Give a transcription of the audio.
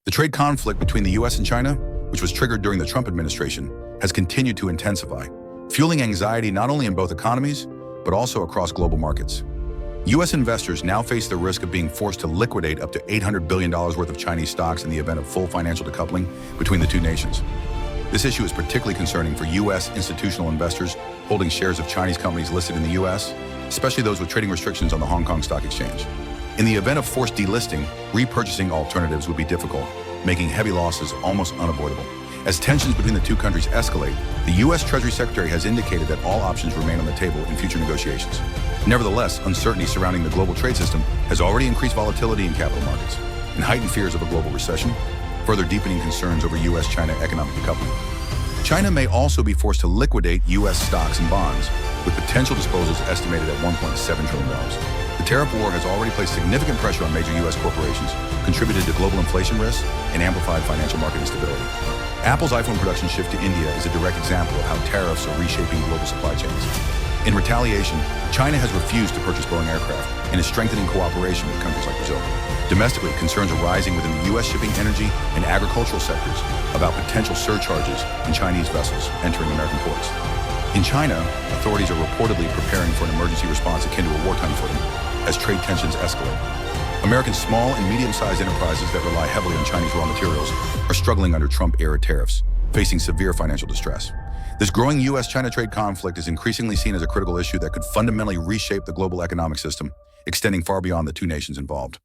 The trade conflict between the U.S. and China, which was triggered during the Trump administration, has continued to intensify, fueling anxiety not only in both economies, but also across global markets. U.S. investors now face the risk of being forced to liquidate up to $800 billion worth of Chinese stocks in the event of full financial decoupling between the two nations. This issue is particularly concerning for U.S. institutional investors holding shares of Chinese companies listed in the U.S., especially those with trading restrictions on the Hong Kong Stock Exchange. In the event of forced delisting, repurchasing alternatives would be difficult, making heavy losses almost unavoidable. As tensions between the two countries escalate, the U.S. Treasury Secretary has indicated that all options remain on the table in future negotiations. Nevertheless, uncertainty surrounding the global trade system has already increased volatility in capital markets and heightened fears of a global recession, further deepening concerns over U.S. China economic decoupling. China may also be forced to liquidate U.S. stocks and bonds, with potential disposals estimated at $1.7 trillion. The tariff war has already placed significant pressure on major U.S. corporations, contributed to global inflation risks, and amplified financial market instability. Apple's iPhone production shift to India is a direct example of how tariffs are reshaping global supply chains. In retaliation, China has refused to purchase Boeing aircraft and is strengthening cooperation with countries like Brazil. Domestically, concerns are rising within the U.S. shipping, energy, and agricultural sectors about potential surcharges in Chinese vessels entering American ports. In China, authorities are reportedly preparing for an emergency response akin to a wartime footing as trade tensions escalate. American small and medium-sized enterprises that rely heavily on Chinese raw materials are struggling under Trump-era tariffs, facing severe financial distress. This growing U.S.-China trade conflict is increasingly seen as a critical issue that could fundamentally reshape the global economic system, extending far beyond the two nations involved.